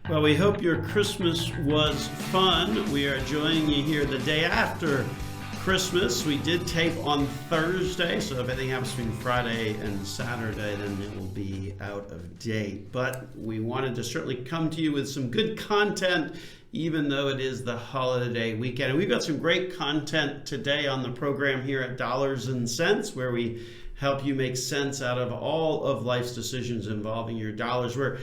Well, we hope your Christmas was fun. We are joining you here the day after Christmas. We did tape on Thursday, so if anything happens between Friday and Saturday, then it will be out of date. But we wanted to certainly come to you with some good content, even though it is the holiday weekend. And we've got some great content today on the program here at Dollars and Cents, where we help you make sense out of all of life's decisions involving your dollars. We're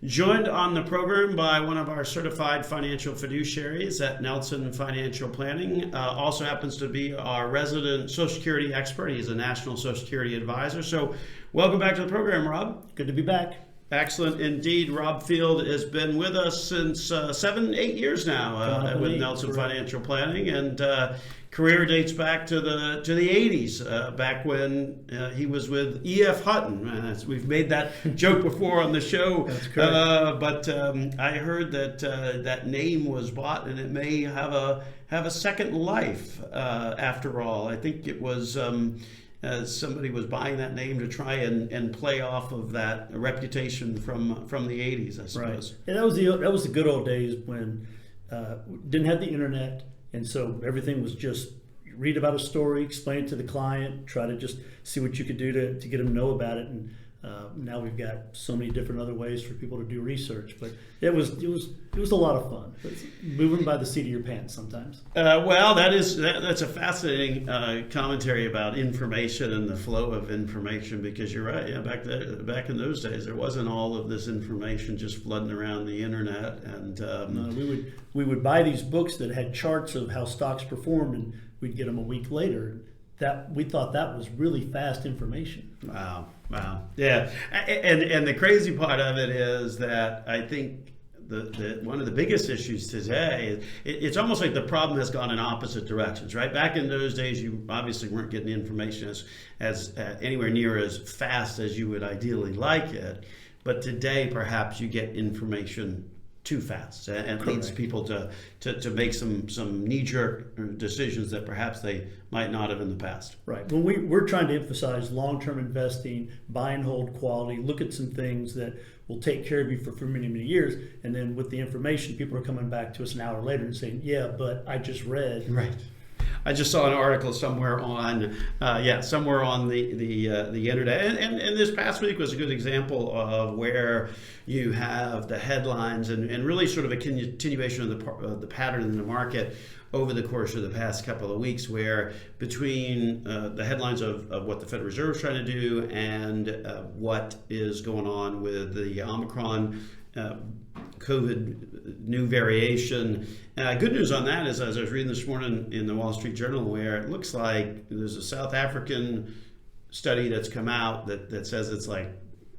joined on the program by one of our certified financial fiduciaries at Nelson Financial Planning. Also happens to be our resident Social Security expert. He's a national Social Security advisor. So welcome back to the program, Rob. Good to be back. Excellent indeed. Rob Field has been with us since 7-8 years now with Nelson Financial Planning, and career dates back to the 80s, back when he was with E.F. Hutton. We've made that joke before on the show. That's correct. But I heard that that name was bought, and it may have a second life after all. I think it was somebody was buying that name to try and play off of that reputation from the 80s, I suppose. Right. And that was the good old days when didn't have the internet. And so everything was just read about a story, explain it to the client, try to just see what you could do to get them to know about it. And now we've got so many different other ways for people to do research. But it was a lot of fun. It's moving by the seat of your pants sometimes. Well, that's a fascinating commentary about information and the flow of information, because you're right. Yeah, back in those days, there wasn't all of this information just flooding around the internet. And no, we would buy these books that had charts of how stocks performed, and we'd get them a week later. That we thought that was really fast information. Wow. Yeah. And the crazy part of it is that I think the one of the biggest issues today, it's almost like the problem has gone in opposite directions, right? Back in those days, you obviously weren't getting the information as anywhere near as fast as you would ideally like it. But today, perhaps you get information too fast, and leads people to make some knee-jerk decisions that perhaps they might not have in the past. Right. Well, we're trying to emphasize long-term investing, buy and hold quality, look at some things that will take care of you for many, many years, and then with the information, people are coming back to us an hour later and saying, yeah, but I just read. Right. I just saw an article somewhere on the internet, and this past week was a good example of where you have the headlines and really sort of a continuation of the pattern in the market over the course of the past couple of weeks, where between the headlines of what the Federal Reserve is trying to do and what is going on with the Omicron COVID new variation. Good news on that is, as I was reading this morning in the Wall Street Journal, where it looks like there's a South African study that's come out that says it's like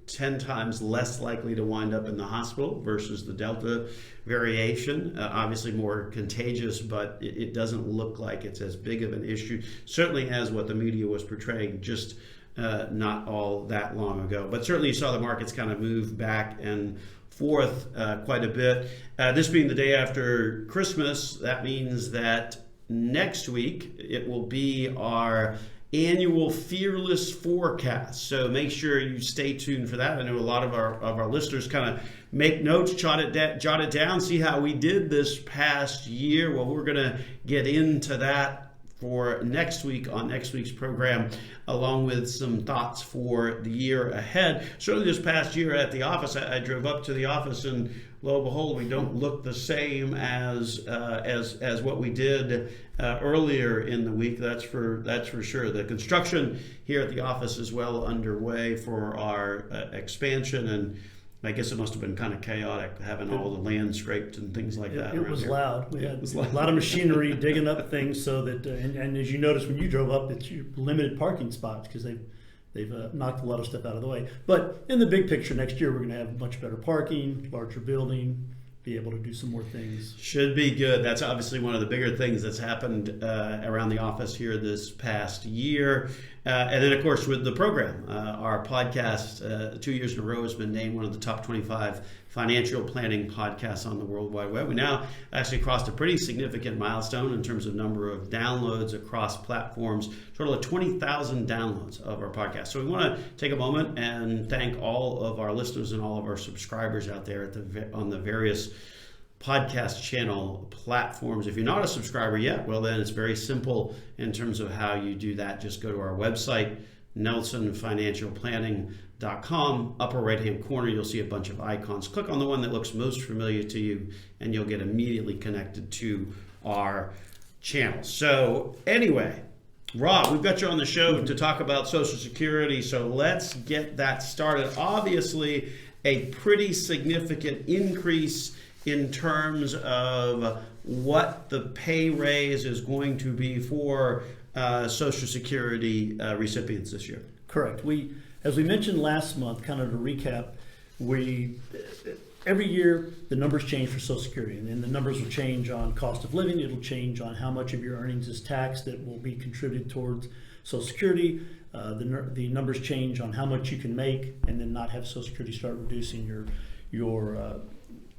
10 times less likely to wind up in the hospital versus the Delta variation. Obviously more contagious, but it doesn't look like it's as big of an issue, certainly as what the media was portraying just not all that long ago. But certainly you saw the markets kind of move back and forth quite a bit. This being the day after Christmas, that means that next week it will be our annual Fearless Forecast. So make sure you stay tuned for that. I know a lot of our listeners kind of make notes, jot it down, see how we did this past year. Well, we're going to get into that for next week on next week's program, along with some thoughts for the year ahead. Certainly this past year at the office, I drove up to the office, and lo and behold, we don't look the same as what we did earlier in the week. That's for sure. The construction here at the office is well underway for our expansion, and I guess it must have been kind of chaotic having all the land scraped and things like that. It was loud. We had a lot of machinery digging up things so that, and as you noticed when you drove up, it's limited parking spots because they've knocked a lot of stuff out of the way. But in the big picture, next year we're going to have much better parking, larger building, be able to do some more things. Should be good. That's obviously one of the bigger things that's happened around the office here this past year. And then, of course, with the program, our podcast 2 years in a row has been named one of the top 25 financial planning podcasts on the World Wide Web. We now actually crossed a pretty significant milestone in terms of number of downloads across platforms, total of 20,000 downloads of our podcast. So we want to take a moment and thank all of our listeners and all of our subscribers out there on the various podcast channel platforms. If you're not a subscriber yet, well, then it's very simple in terms of how you do that. Just go to our website, nelsonfinancialplanning.com. Upper right hand corner, you'll see a bunch of icons. Click on the one that looks most familiar to you and you'll get immediately connected to our channel. So anyway, Rob, we've got you on the show to talk about Social Security, so let's get that started. Obviously, a pretty significant increase in terms of what the pay raise is going to be for Social Security recipients this year. Correct. As we mentioned last month, kind of to recap, every year the numbers change for Social Security, and then the numbers will change on cost of living. It'll change on how much of your earnings is taxed that will be contributed towards Social Security. The numbers change on how much you can make, and then not have Social Security start reducing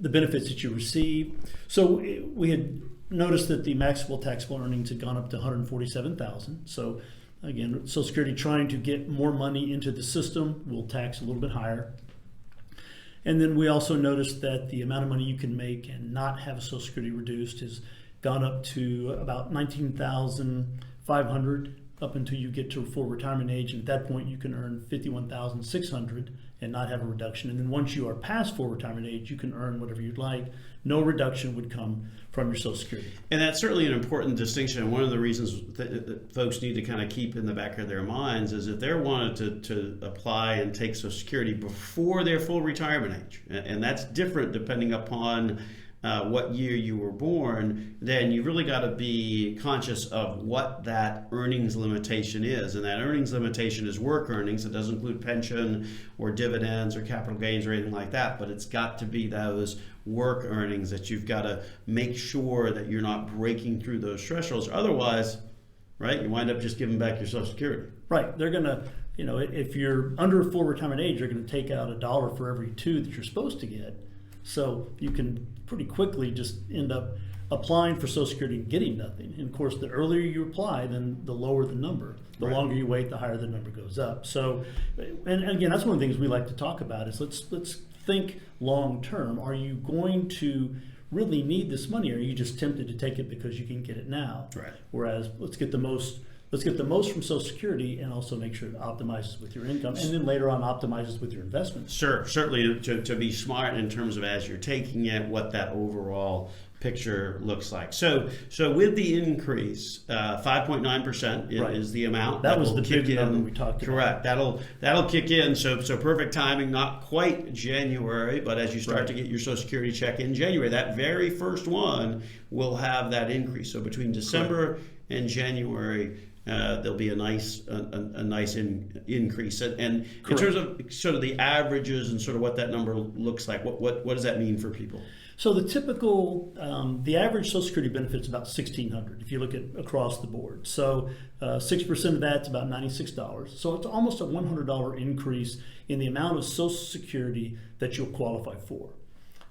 the benefits that you receive. So we had noticed that the maximum taxable earnings had gone up to $147,000. So again, Social Security trying to get more money into the system will tax a little bit higher. And then we also noticed that the amount of money you can make and not have Social Security reduced has gone up to about $19,500 up until you get to full retirement age. And at that point, you can earn $51,600 and not have a reduction. And then once you are past full retirement age, you can earn whatever you'd like. No reduction would come from your Social Security. And that's certainly an important distinction. And one of the reasons that folks need to kind of keep in the back of their minds is if they're wanted to apply and take Social Security before their full retirement age, and that's different depending upon what year you were born, then you really got to be conscious of what that earnings limitation is. And that earnings limitation is work earnings. It doesn't include pension or dividends or capital gains or anything like that, but it's got to be those work earnings that you've got to make sure that you're not breaking through those thresholds. Otherwise, right, you wind up just giving back your Social Security. Right. They're going to, if you're under full retirement age, they're going to take out $1 for every $2 that you're supposed to get. So you can pretty quickly just end up applying for Social Security and getting nothing. And of course, the earlier you apply, then the lower the number. The longer you wait, the higher the number goes up. So, and again, that's one of the things we like to talk about is let's think long term. Are you going to really need this money, or are you just tempted to take it because you can get it now? Right. Whereas let's get the most from Social Security and also make sure it optimizes with your income, and then later on optimizes with your investments. Sure, certainly to be smart in terms of as you're taking it, what that overall picture looks like. So with the increase, 5.9% is the amount that was the big number we talked about. Correct. That'll kick in. So perfect timing. Not quite January, but as you start to get your Social Security check in January, that very first one will have that increase. So between December and January, there'll be a nice increase. And in terms of sort of the averages and sort of what that number looks like, what does that mean for people? So the typical, the average Social Security benefit is about $1,600 if you look at across the board. So 6% of that's about $96. So it's almost a $100 increase in the amount of Social Security that you'll qualify for.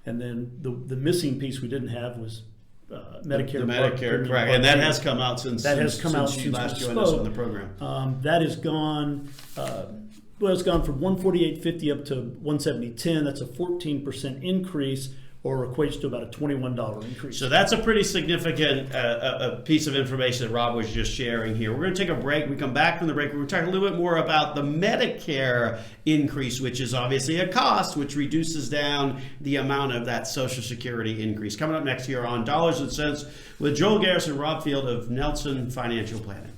And then the missing piece we didn't have was Medicare. The Medicare, correct. And that has come out since you last joined us on the program. That has gone, it's gone from $148.50 up to $170.10. That's a 14% increase, or equates to about a $21 increase. So that's a pretty significant piece of information that Rob was just sharing here. We're going to take a break. We come back from the break. We're going to talk a little bit more about the Medicare increase, which is obviously a cost, which reduces down the amount of that Social Security increase. Coming up next year on Dollars and Cents with Joel Garrison, Rob Field of Nelson Financial Planning.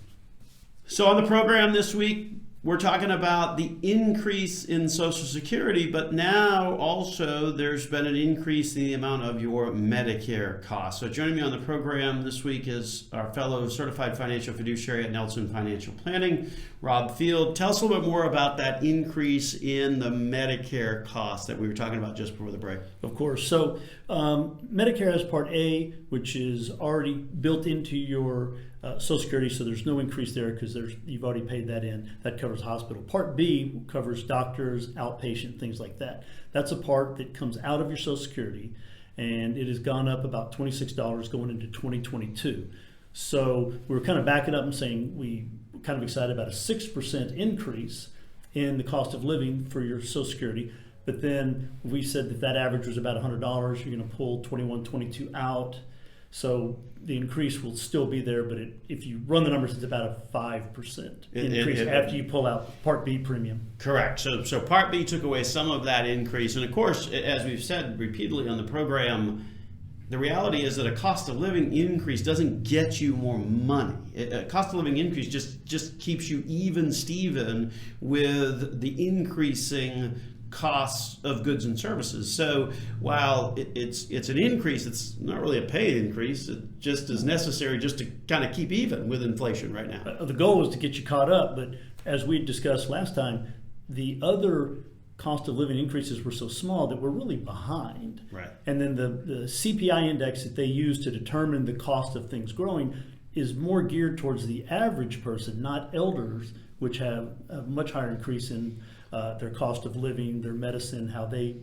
So on the program this week, we're talking about the increase in Social Security, but now also there's been an increase in the amount of your Medicare costs. So joining me on the program this week is our fellow certified financial fiduciary at Nelson Financial Planning, Rob Field. Tell us a little bit more about that increase in the Medicare costs that we were talking about just before the break. Of course. So Medicare has Part A, which is already built into your Social Security, so there's no increase there because you've already paid that in. That covers hospital. Part B covers doctors, outpatient, things like that. That's a part that comes out of your Social Security, and it has gone up about $26 going into 2022. So we're kind of backing up and saying we kind of excited about a 6% increase in the cost of living for your Social Security. But then we said that average was about $100. You're going to pull 21, 22 out. So the increase will still be there, but if you run the numbers, it's about a 5% increase after you pull out Part B premium. Correct. So Part B took away some of that increase. And of course, as we've said repeatedly on the program, the reality is that a cost of living increase doesn't get you more money. A cost of living increase just keeps you even Steven with the increasing costs of goods and services. So while it's an increase, it's not really a pay increase. It just is necessary just to kind of keep even with inflation right now. The goal is to get you caught up, but as we discussed last time, the other cost of living increases were so small that we're really behind. Right. And then the CPI index that they use to determine the cost of things growing is more geared towards the average person, not elders, which have a much higher increase in their cost of living, their medicine, how they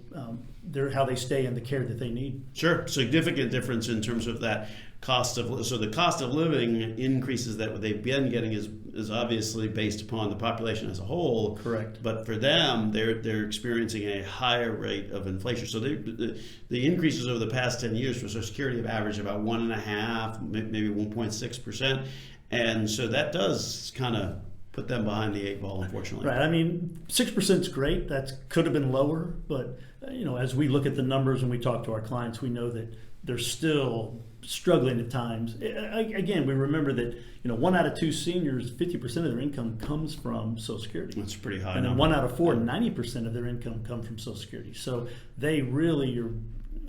stay in the care that they need. Sure, significant difference in terms of that cost of. So the cost of living increases that they've been getting is obviously based upon the population as a whole. Correct. But for them, they're experiencing a higher rate of inflation. So the increases over the past 10 years for Social Security have averaged about 1.5%, maybe 1.6%, and so that does kind of put them behind the eight ball, unfortunately. Right. I mean, 6% is great. That could have been lower, but as we look at the numbers and we talk to our clients, we know that they're still struggling at times. Again, we remember that 1 out of 2 seniors, 50% of their income comes from Social Security. That's pretty high. And then 1 out of 4, 90% of their income come from Social Security. So they really are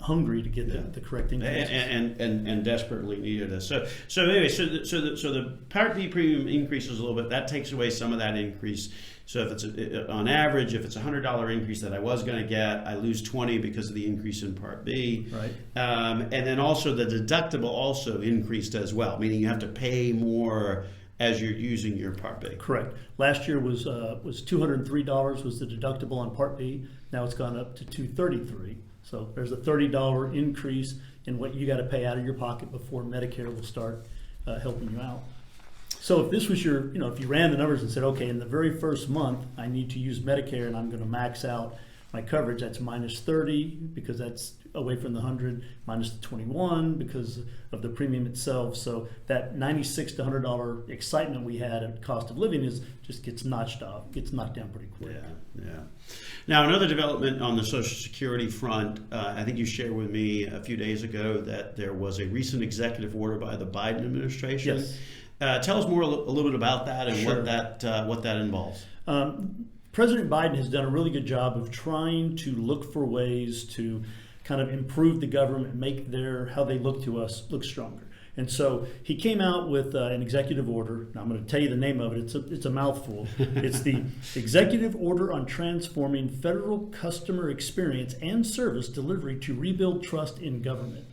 hungry to get the correct increases. And desperately needed it. So anyway, so the Part B premium increases a little bit. That takes away some of that increase. So if it's on average, if it's a $100 increase that I was going to get, I lose 20 because of the increase in Part B. Right. And then also the deductible also increased as well, meaning you have to pay more as you're using your Part B. Correct. Last year was $203 was the deductible on Part B. Now it's gone up to $233. So there's a $30 increase in what you got to pay out of your pocket before Medicare will start helping you out. So if this was if you ran the numbers and said, okay, in the very first month, I need to use Medicare and I'm going to max out my coverage, that's minus 30 because that's away from the 100, minus the 21 because of the premium itself. So that $96 to $100 excitement we had at cost of living just gets knocked down pretty quick. Yeah. Now, another development on the Social Security front, I think you shared with me a few days ago that there was a recent executive order by the Biden administration. Yes. Tell us more a little bit about that and Sure. what that involves. President Biden has done a really good job of trying to look for ways to kind of improve the government, make how they look to us look stronger. And so he came out with an executive order. Now I'm going to tell you the name of it. It's a mouthful. It's the Executive Order on Transforming Federal Customer Experience and Service Delivery to Rebuild Trust in Government.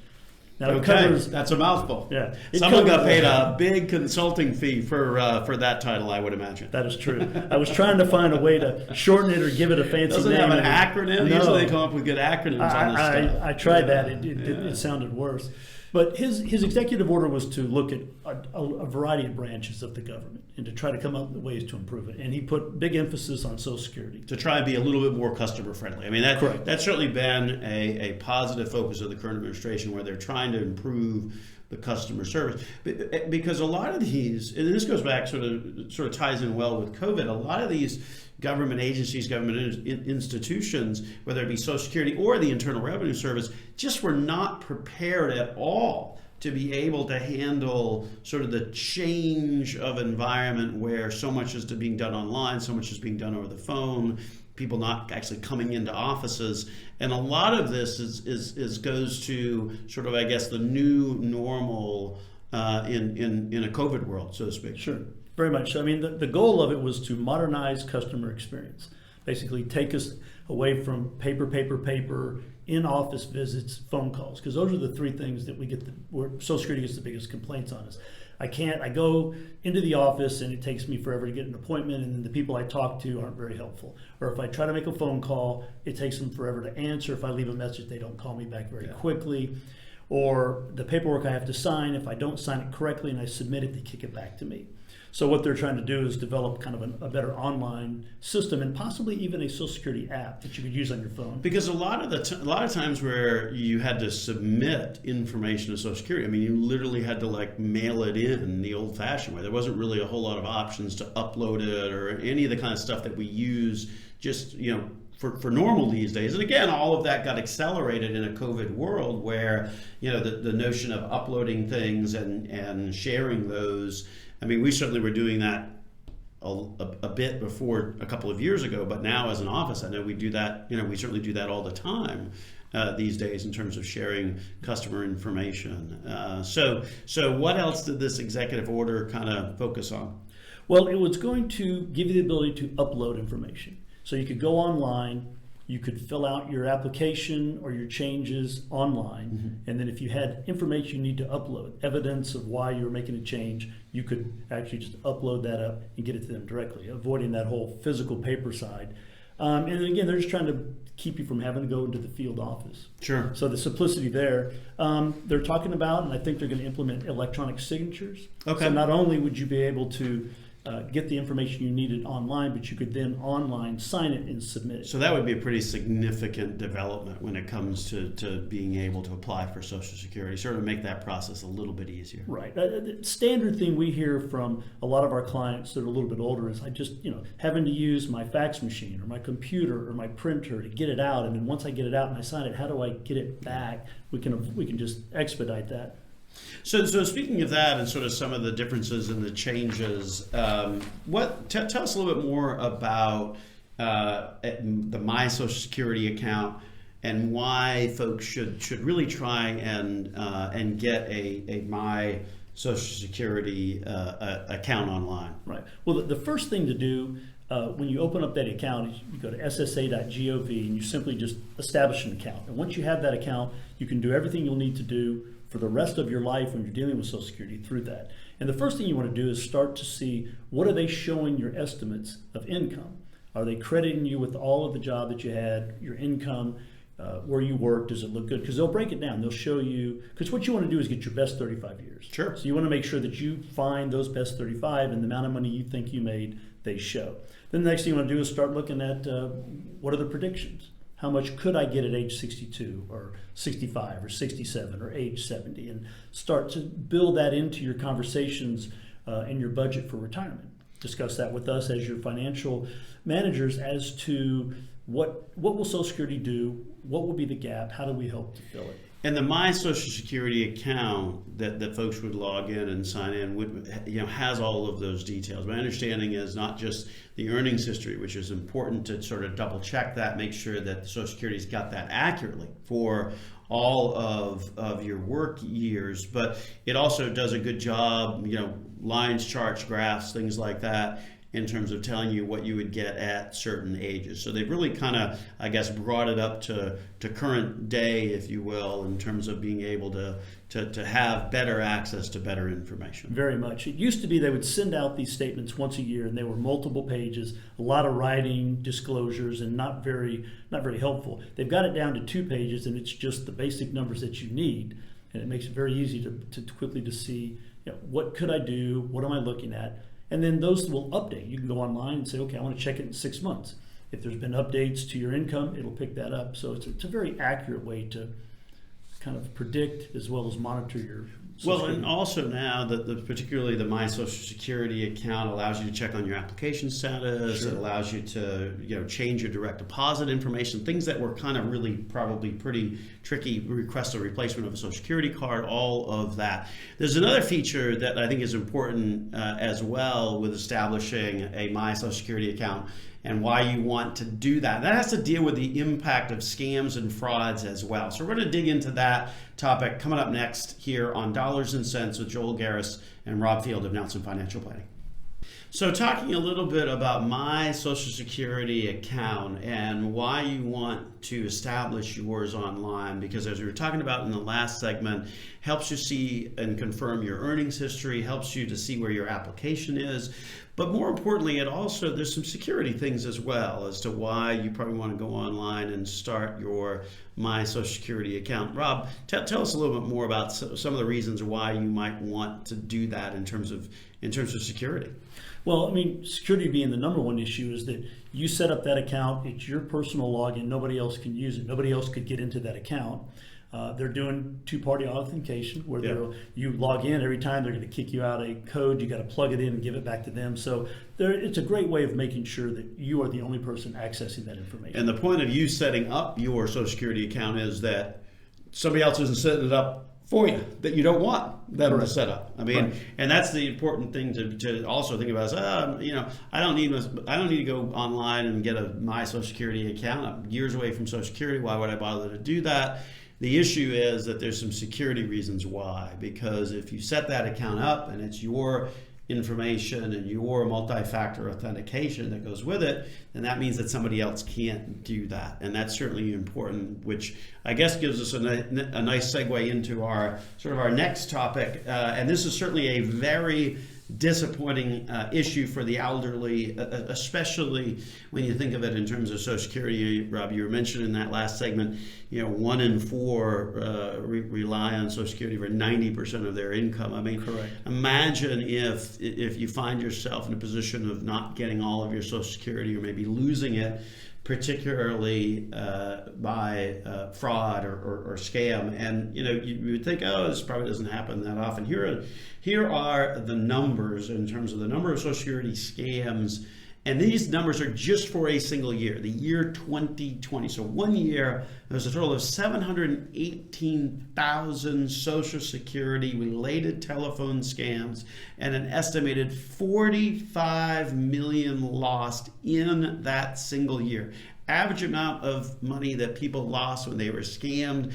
Now it covers, that's a mouthful. Yeah, someone got paid a big consulting fee for that title, I would imagine. That is true. I was trying to find a way to shorten it or give it a fancy Doesn't name. Doesn't have an acronym? No. Usually they come up with good acronyms on this stuff. I tried that. It sounded worse. But his executive order was to look at a variety of branches of the government and to try to come up with ways to improve it. And he put big emphasis on Social Security. To try and be a little bit more customer friendly. I mean, that's certainly been a positive focus of the current administration where they're trying to improve the customer service. Because a lot of these, and this goes back sort of ties in well with COVID, a lot of these government agencies, government institutions, whether it be Social Security or the Internal Revenue Service, just were not prepared at all to be able to handle sort of the change of environment where so much is being done online, so much is being done over the phone, people not actually coming into offices. And a lot of this goes to sort of, I guess, the new normal in a COVID world, so to speak. Sure. Very much. I mean, the goal of it was to modernize customer experience. Basically, take us away from paper, in-office visits, phone calls, because those are the three things that we get where Social Security gets the biggest complaints on us. I can't. I go into the office and it takes me forever to get an appointment, and then the people I talk to aren't very helpful. Or if I try to make a phone call, it takes them forever to answer. If I leave a message, they don't call me back very quickly. Or the paperwork I have to sign, if I don't sign it correctly and I submit it, they kick it back to me. So what they're trying to do is develop kind of a better online system, and possibly even a Social Security app that you could use on your phone. Because a lot of times where you had to submit information to Social Security, I mean, you literally had to like mail it in the old-fashioned way. There wasn't really a whole lot of options to upload it or any of the kind of stuff that we use just, for normal these days. And again, all of that got accelerated in a COVID world where, the notion of uploading things and sharing those. I mean, we certainly were doing that a bit before a couple of years ago, but now as an office, I know we do that, we certainly do that all the time these days in terms of sharing customer information. So what else did this executive order kind of focus on? Well, it was going to give you the ability to upload information. So you could go online, you could fill out your application or your changes online, and then if you had information you need to upload, evidence of why you were making a change, you could actually just upload that up and get it to them directly, avoiding that whole physical paper side. And then again, they're just trying to keep you from having to go into the field office. Sure. So the simplicity there. They're talking about, and I think they're going to implement electronic signatures. Okay. So not only would you be able to get the information you needed online, but you could then online sign it and submit it. So that would be a pretty significant development when it comes to being able to apply for Social Security, sort of make that process a little bit easier. Right. The standard thing we hear from a lot of our clients that are a little bit older is I just, having to use my fax machine or my computer or my printer to get it out. And then once I get it out and I sign it, how do I get it back? We can just expedite that. So speaking of that and sort of some of the differences and the changes, tell us a little bit more about the My Social Security account and why folks should really try and get a My Social Security account online. Right. Well, the first thing to do when you open up that account is you go to ssa.gov and you simply just establish an account. And once you have that account, you can do everything you'll need to do for the rest of your life when you're dealing with Social Security through that. And the first thing you want to do is start to see, what are they showing your estimates of income? Are they crediting you with all of the job that you had, your income, where you worked? Does it look good? Because they'll break it down. They'll show you, because what you want to do is get your best 35 years. Sure. So you want to make sure that you find those best 35 and the amount of money you think you made, they show. Then the next thing you want to do is start looking at what are the predictions? How much could I get at age 62 or 65 or 67 or age 70? And start to build that into your conversations and your budget for retirement. Discuss that with us as your financial managers as to what will Social Security do, what will be the gap, how do we help to fill it. And the My Social Security account that folks would log in and sign in has all of those details. My understanding is not just the earnings history, which is important to sort of double check that, make sure that the Social Security's got that accurately for all of your work years, but it also does a good job, lines, charts, graphs, things like that, in terms of telling you what you would get at certain ages. So they've really kind of, I guess, brought it up to current day, if you will, in terms of being able to have better access to better information. Very much. It used to be they would send out these statements once a year, and they were multiple pages, a lot of writing, disclosures, and not very helpful. They've got it down to 2 pages, and it's just the basic numbers that you need, and it makes it very easy to quickly to see, what could I do, what am I looking at. And then those will update. You can go online and say, okay, I want to check it in 6 months. If there's been updates to your income, it'll pick that up. So it's a very accurate way to kind of predict as well as monitor your Well, and also now that particularly the My Social Security account allows you to check on your application status. Sure. It allows you to change your direct deposit information, things that were kind of really probably pretty tricky. Request a replacement of a Social Security card, all of that. There's another feature that I think is important as well with establishing a My Social Security account, and why you want to do that. That has to deal with the impact of scams and frauds as well. So we're going to dig into that topic coming up next here on Dollars and Cents with Joel Garris and Rob Field of Nelson Financial Planning. So talking a little bit about my Social Security account and why you want to establish yours online, because as we were talking about in the last segment, helps you see and confirm your earnings history, helps you to see where your application is. But more importantly, there's some security things as well as to why you probably want to go online and start your My Social Security account. Rob, tell us a little bit more about some of the reasons why you might want to do that in terms of security. Well, I mean, security being the number one issue is that you set up that account, it's your personal login, nobody else can use it, nobody else could get into that account. They're doing two-party authentication where you log in every time, they're going to kick you out a code, you got to plug it in and give it back to them. So it's a great way of making sure that you are the only person accessing that information. And the point of you setting up your Social Security account is that somebody else isn't setting it up for you, that you don't want them to set up. I mean, and that's the important thing to also think about is, I don't need to go online and get a My Social Security account. I'm years away from Social Security. Why would I bother to do that? The issue is that there's some security reasons why, because if you set that account up and it's your information and your multi-factor authentication that goes with it, then that means that somebody else can't do that. And that's certainly important, which I guess gives us a nice segue into our next topic. And this is certainly a very disappointing issue for the elderly, especially when you think of it in terms of Social Security. Rob, you were mentioning in that last segment, 1 in 4 rely on Social Security for 90% of their income. I mean, correct. Imagine if you find yourself in a position of not getting all of your Social Security or maybe losing it, particularly by fraud or scam. And you would think, this probably doesn't happen that often. Here are the numbers in terms of the number of Social Security scams, and these numbers are just for a single year, the year 2020. So 1 year, there's a total of 718,000 Social Security related telephone scams and an estimated 45 million lost in that single year. Average amount of money that people lost when they were scammed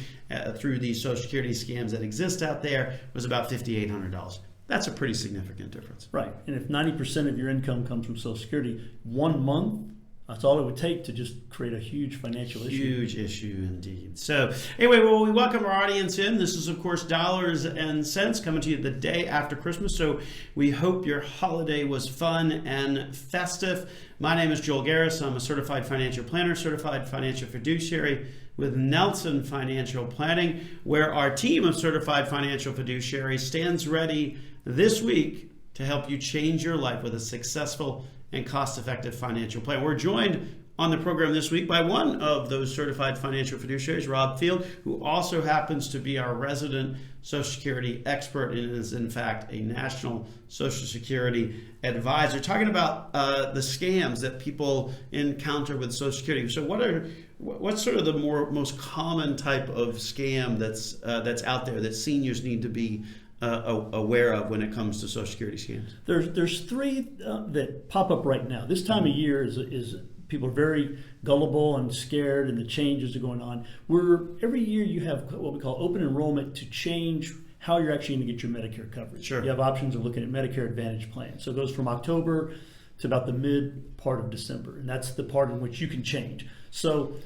through these Social Security scams that exist out there was about $5,800. That's a pretty significant difference. Right. And if 90% of your income comes from Social Security, 1 month, that's all it would take to just create a huge financial issue. Huge issue indeed. So anyway, we welcome our audience in. This is, of course, Dollars and Cents coming to you the day after Christmas. So we hope your holiday was fun and festive. My name is Joel Garris. I'm a certified financial planner, certified financial fiduciary with Nelson Financial Planning, where our team of certified financial fiduciaries stands ready this week to help you change your life with a successful and cost-effective financial plan. We're joined on the program this week by one of those certified financial fiduciaries, Rob Field, who also happens to be our resident Social Security expert and is in fact a national Social Security advisor, talking about the scams that people encounter with Social Security. So what's sort of the most common type of scam that's out there that seniors need to be aware of when it comes to Social Security scams? There's 3 that pop up right now. This time of year is people are very gullible and scared, and the changes are going on. Every year you have what we call open enrollment to change how you're actually going to get your Medicare coverage. Sure. You have options of looking at Medicare Advantage plans. So it goes from October to about the mid part of December, and that's the part in which you can change. So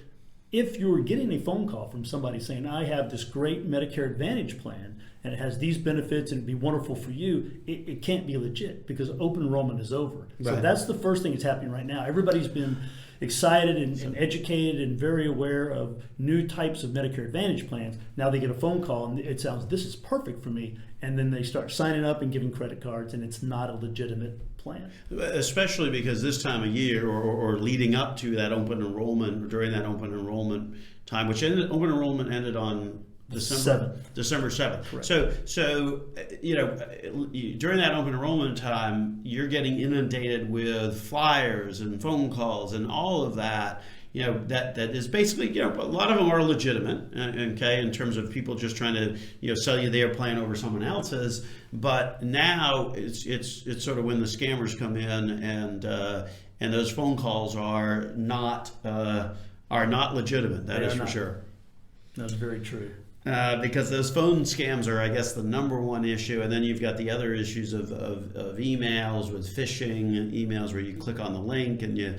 if you're getting a phone call from somebody saying, I have this great Medicare Advantage plan and it has these benefits and it'd be wonderful for you, it can't be legit because open enrollment is over. So that's the first thing that's happening right now. Everybody's been excited and educated and very aware of new types of Medicare Advantage plans. Now they get a phone call and it sounds, this is perfect for me. And then they start signing up and giving credit cards, and it's not a legitimate plan. Especially because this time of year or leading up to that open enrollment, or during that open enrollment time, which open enrollment ended on December 7th. Correct. So during that open enrollment time, you're getting inundated with flyers and phone calls and all of that. That is basically, a lot of them are legitimate, okay, in terms of people just trying to, sell you their plan over someone else's. But now it's sort of when the scammers come in and those phone calls are not legitimate. That is for sure. That's very true. Because those phone scams are, I guess, the number one issue, and then you've got the other issues of emails with phishing emails where you click on the link and you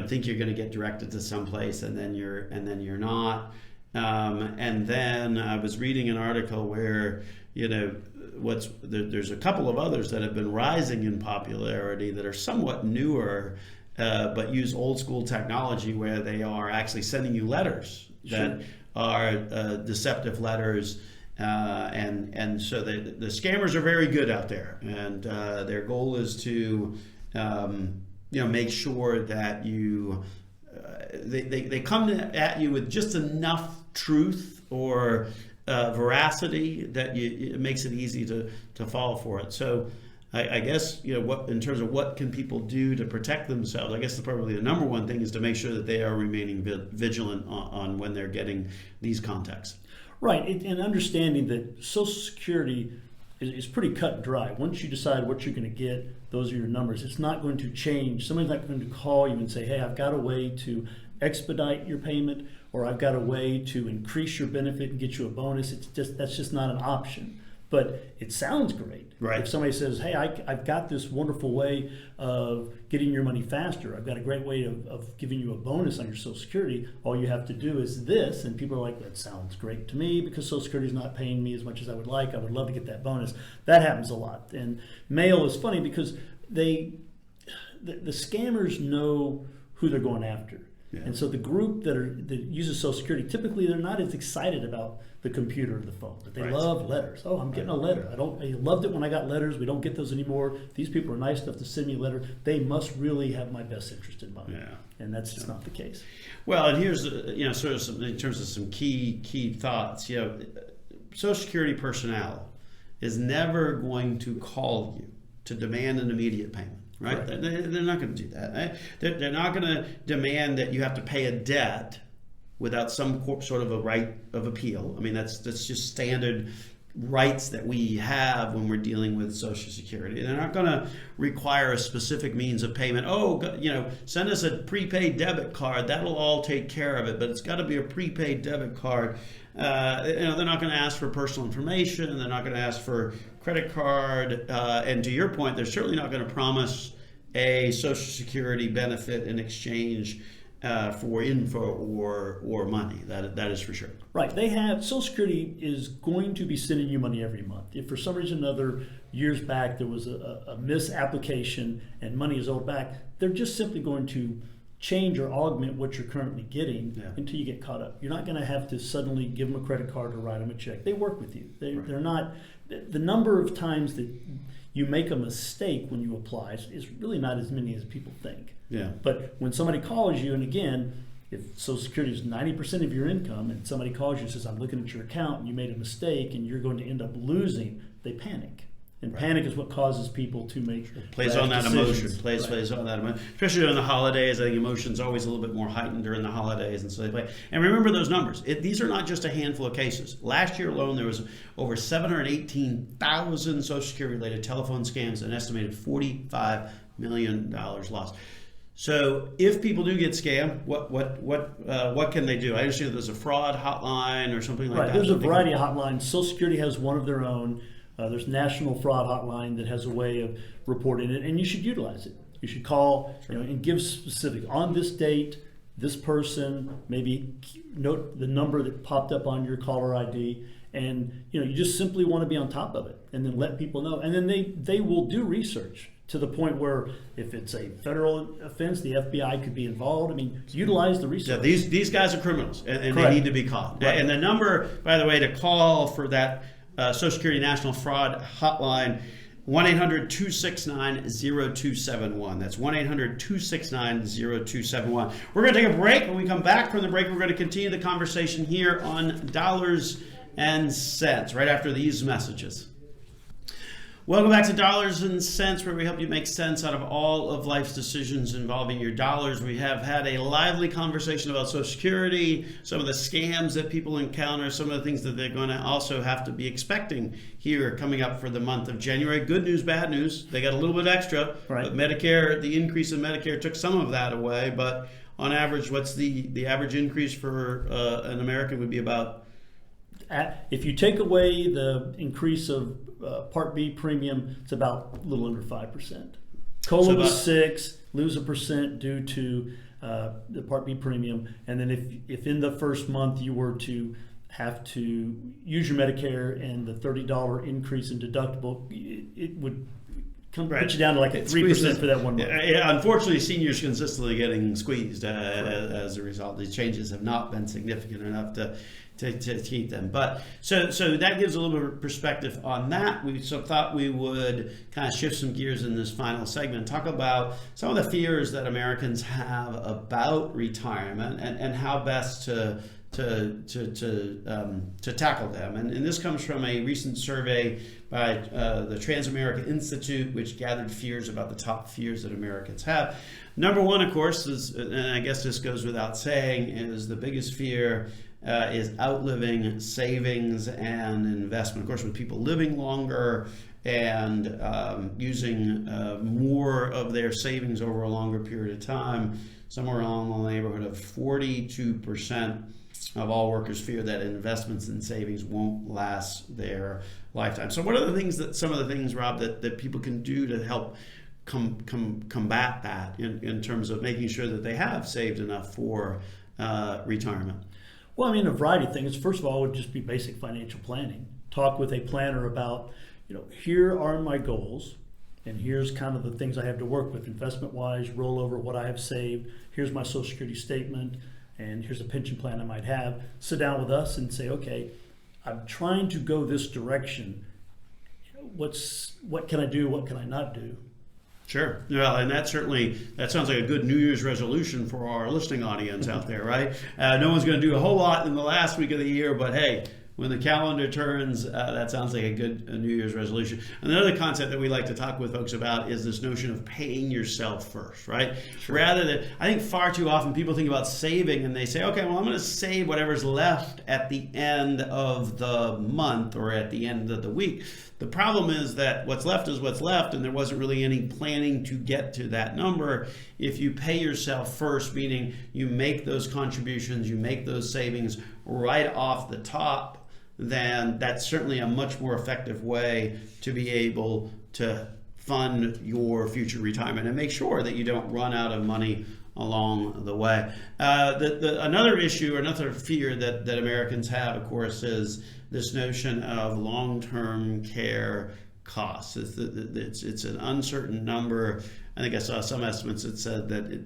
think you're going to get directed to someplace, and then you're not. And then I was reading an article where there's a couple of others that have been rising in popularity that are somewhat newer, but use old school technology where they are actually sending you letters that are deceptive letters, and so the scammers are very good out there, and their goal is to make sure that they come at you with just enough truth or veracity that it makes it easy to fall for it. So I guess what in terms of what can people do to protect themselves, I guess probably the number one thing is to make sure that they are remaining vigilant on when they're getting these contacts. Right, and understanding that Social Security is pretty cut and dry. Once you decide what you're going to get, those are your numbers. It's not going to change. Somebody's not going to call you and say, hey, I've got a way to expedite your payment, or I've got a way to increase your benefit and get you a bonus. That's just not an option. But it sounds great. Right. If somebody says, hey, I've got this wonderful way of getting your money faster. I've got a great way of giving you a bonus on your Social Security. All you have to do is this. And people are like, that sounds great to me because Social Security is not paying me as much as I would like. I would love to get that bonus. That happens a lot. And mail is funny because the scammers know who they're going after. Yeah. And so the group that uses Social Security, typically they're not as excited about the computer or the phone, but they love letters. Oh, I'm getting a letter. I loved it when I got letters. We don't get those anymore. These people are nice enough to send me a letter. They must really have my best interest in mind. Yeah. And that's just not the case. Well, and here's sort of in terms of some key thoughts. Social Security personnel is never going to call you to demand an immediate payment. Right? They're not going to do that. They're not going to demand that you have to pay a debt without some sort of a right of appeal. I mean, that's just standard rights that we have when we're dealing with Social Security. They're not going to require a specific means of payment. Send us a prepaid debit card. That'll all take care of it, but it's got to be a prepaid debit card. They're not going to ask for personal information. They're not going to ask for credit card. And to your point, they're certainly not going to promise a Social Security benefit in exchange for info or money. That is for sure. Right. Social Security is going to be sending you money every month. If for some reason or another years back there was a misapplication and money is owed back, they're just simply going to change or augment what you're currently getting until you get caught up. You're not going to have to suddenly give them a credit card or write them a check. They work with you. They're not. The number of times that you make a mistake when you apply is really not as many as people think. Yeah. But when somebody calls you, and again, if Social Security is 90% of your income, and somebody calls you and says, I'm looking at your account and you made a mistake and you're going to end up losing, they panic. And panic is what causes people to make plays on that decisions. Plays on that emotion. Especially during the holidays. I think emotion's always a little bit more heightened during the holidays, and so they play. And remember those numbers. These are not just a handful of cases. Last year alone, there was over 718,000 Social Security-related telephone scams, an estimated $45 million lost. So if people do get scammed, what can they do? I understand there's a fraud hotline or something like that. There's a variety of hotlines. Social Security has one of their own. There's National Fraud Hotline that has a way of reporting it, and you should utilize it. You should call and give specific, on this date, this person, maybe note the number that popped up on your caller ID, and you just simply want to be on top of it, and then let people know. And then they will do research to the point where if it's a federal offense, the FBI could be involved. I mean, utilize the research. Yeah, these guys are criminals, and they need to be caught. Right. And the number, by the way, to call for that Social Security National Fraud Hotline, 1-800-269-0271. That's 1-800-269-0271. We're going to take a break. When we come back from the break, we're going to continue the conversation here on Dollars and Cents right after these messages. Welcome back to Dollars and Cents, where we help you make sense out of all of life's decisions involving your dollars. We have had a lively conversation about Social Security, some of the scams that people encounter, some of the things that they're going to also have to be expecting here coming up for the month of January. Good news, bad news. They got a little bit extra. Right. But Medicare, the increase in Medicare took some of that away. But on average, what's the average increase for an American would be about If you take away the increase of Part B premium, it's about a little under 5%. COLA was 6, lose 1% due to the Part B premium, and then if in the first month you were to have to use your Medicare and the $30 increase in deductible, it would put you down to like a 3% for that 1 month. Unfortunately, seniors consistently getting squeezed as a result. These changes have not been significant enough to keep them. But so that gives a little bit of perspective on that. We thought we would kind of shift some gears in this final segment and talk about some of the fears that Americans have about retirement and how best to tackle them. And this comes from a recent survey by the Transamerica Institute, which gathered fears about the top fears that Americans have. Number one, of course, is, and I guess this goes without saying, is the biggest fear is outliving savings and investment. Of course, with people living longer and using more of their savings over a longer period of time, somewhere along the neighborhood of 42% of all workers fear that investments and savings won't last their lifetime. So what are some of the things, Rob, that people can do to help combat that in terms of making sure that they have saved enough for retirement? Well, I mean, a variety of things. First of all, would just be basic financial planning. Talk with a planner about, here are my goals, and here's kind of the things I have to work with, investment-wise, rollover, what I have saved. Here's my Social Security statement, and here's a pension plan I might have. Sit down with us and say, okay, I'm trying to go this direction. What can I do? What can I not do? Sure. Well, and that sounds like a good New Year's resolution for our listening audience out there, right? No one's going to do a whole lot in the last week of the year, but hey, when the calendar turns, that sounds like a good New Year's resolution. Another concept that we like to talk with folks about is this notion of paying yourself first, right? Sure. Rather than, I think far too often people think about saving and they say, okay, well, I'm going to save whatever's left at the end of the month or at the end of the week. The problem is that what's left is what's left, and there wasn't really any planning to get to that number. If you pay yourself first, meaning you make those contributions, you make those savings right off the top, then that's certainly a much more effective way to be able to fund your future retirement and make sure that you don't run out of money along the way. Another issue, another fear that Americans have, of course, is this notion of long-term care costs. It's an uncertain number. I think I saw some estimates that said that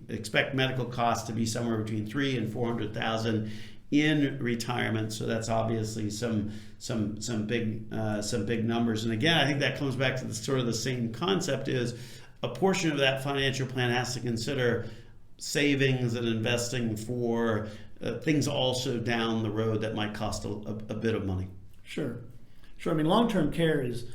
expect medical costs to be somewhere between $300,000 and $400,000 in retirement. So that's obviously some big numbers. And again, I think that comes back to the same concept: is a portion of that financial plan has to consider savings and investing for things also down the road that might cost a bit of money. Sure. I mean, long-term care is,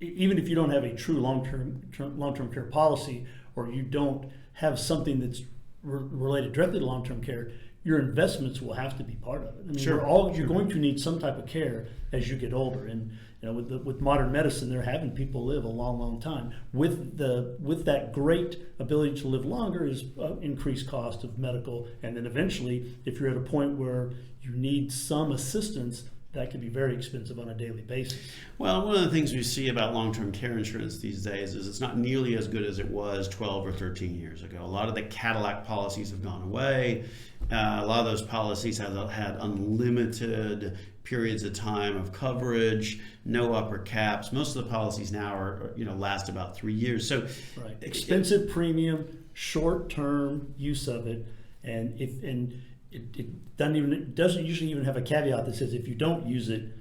even if you don't have a true long-term care policy, or you don't have something that's related directly to long-term care, your investments will have to be part of it. I mean, sure. You're going to need some type of care as you get older, and with modern medicine, they're having people live a long, long time. With that great ability to live longer is increased cost of medical, and then eventually, if you're at a point where you need some assistance, that can be very expensive on a daily basis. Well, one of the things we see about long-term care insurance these days is it's not nearly as good as it was 12 or 13 years ago. A lot of the Cadillac policies have gone away. A lot of those policies have had unlimited periods of time of coverage, no upper caps. Most of the policies now are last about 3 years. So, right. Expensive premium, short-term use of it, and it doesn't usually even have a caveat that says if you don't use it,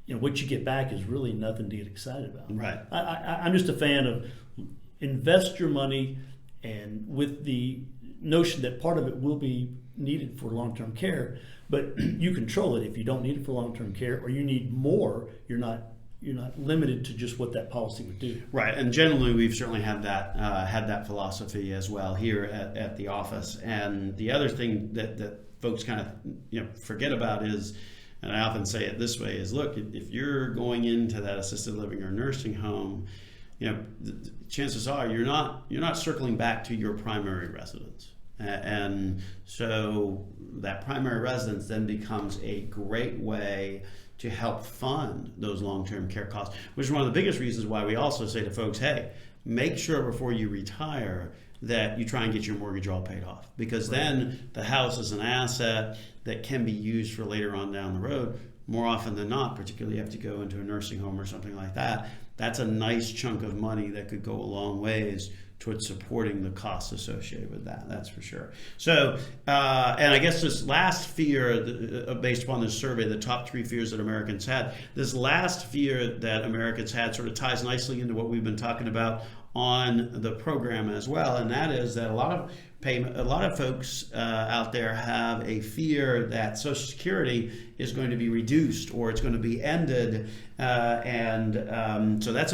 what you get back is really nothing to get excited about. Right. I'm just a fan of invest your money, and with the notion that part of it will be needed for long-term care, but you control it. If you don't need it for long-term care, or you need more, you're not limited to just what that policy would do. Right, and generally we've certainly had that philosophy as well here at the office. And the other thing that folks kind of forget about is, and I often say it this way, is look, if you're going into that assisted living or nursing home, chances are you're not circling back to your primary residence. And so that primary residence then becomes a great way to help fund those long-term care costs, which is one of the biggest reasons why we also say to folks, hey, make sure before you retire that you try and get your mortgage all paid off, because then the house is an asset that can be used for later on down the road. More often than not, particularly if you have to go into a nursing home or something like that, that's a nice chunk of money that could go a long ways towards supporting the costs associated with that. That's for sure. So, and I guess this last fear, based upon this survey, the top 3 fears that Americans had, this last fear that Americans had sort of ties nicely into what we've been talking about on the program as well, and that is that a lot of folks out there have a fear that Social Security is going to be reduced or it's going to be ended, so that's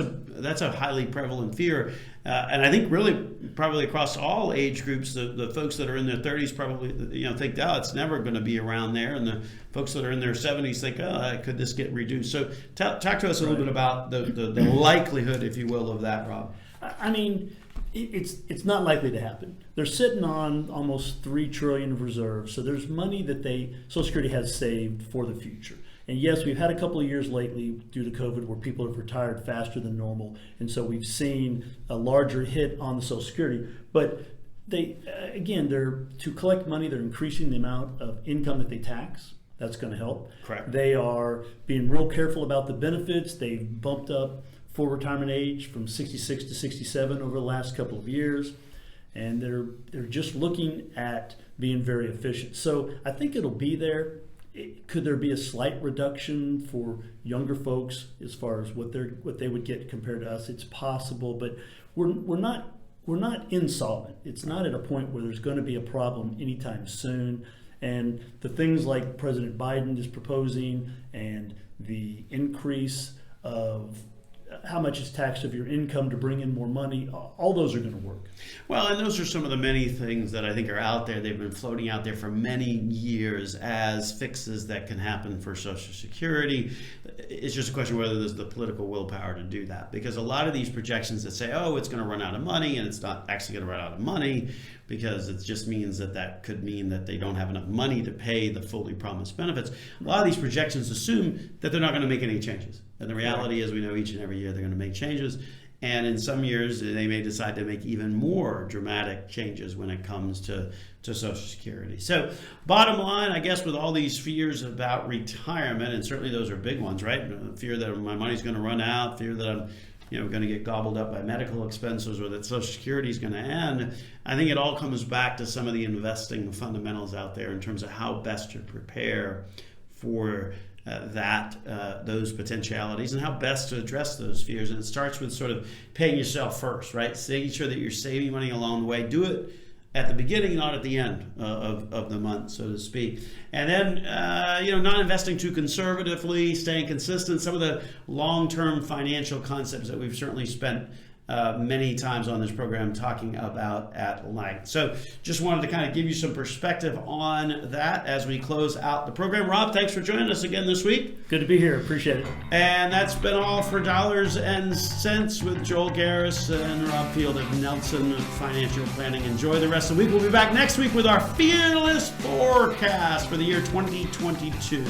a highly prevalent fear, and I think really probably across all age groups, the folks that are in their 30s probably think, oh, it's never going to be around there, and the folks that are in their 70s think, oh, could this get reduced? So talk to us a little bit about the likelihood, if you will, of that, Rob. I mean, it's not likely to happen. They're sitting on almost $3 trillion of reserves, so there's money that Social Security has saved for the future. And yes, we've had a couple of years lately due to COVID where people have retired faster than normal, and so we've seen a larger hit on the Social Security. But they're to collect money, they're increasing the amount of income that they tax. That's going to help. Correct. They are being real careful about the benefits. They've bumped up full retirement age from 66 to 67 over the last couple of years, and they're just looking at being very efficient. So I think it'll be there. Could there be a slight reduction for younger folks as far as what they would get compared to us? It's possible, but we're not insolvent. It's not at a point where there's going to be a problem anytime soon. And the things like President Biden is proposing and the increase of how much is taxed of your income to bring in more money, all those are going to work. Well, and those are some of the many things that I think are out there. They've been floating out there for many years as fixes that can happen for Social Security. It's just a question whether there's the political willpower to do that, because a lot of these projections that say, oh, it's going to run out of money, and it's not actually going to run out of money, because it just means that could mean that they don't have enough money to pay the fully promised benefits. A lot of these projections assume that they're not going to make any changes. And the reality is, we know each and every year they're going to make changes. And in some years, they may decide to make even more dramatic changes when it comes to Social Security. So bottom line, I guess, with all these fears about retirement, and certainly those are big ones, right? Fear that my money's going to run out, fear that I'm going to get gobbled up by medical expenses, or that Social Security is going to end. I think it all comes back to some of the investing fundamentals out there in terms of how best to prepare for those potentialities and how best to address those fears. And it starts with sort of paying yourself first, right? Making sure that you're saving money along the way. Do it at the beginning, not at the end of the month, so to speak. And then, not investing too conservatively, staying consistent. Some of the long-term financial concepts that we've certainly spent many times on this program talking about at length. So just wanted to kind of give you some perspective on that as we close out the program. Rob, thanks for joining us again this week. Good to be here. Appreciate it. And that's been all for Dollars and Cents with Joel Garris and Rob Field of Nelson Financial Planning. Enjoy the rest of the week. We'll be back next week with our Fearless Forecast for the year 2022.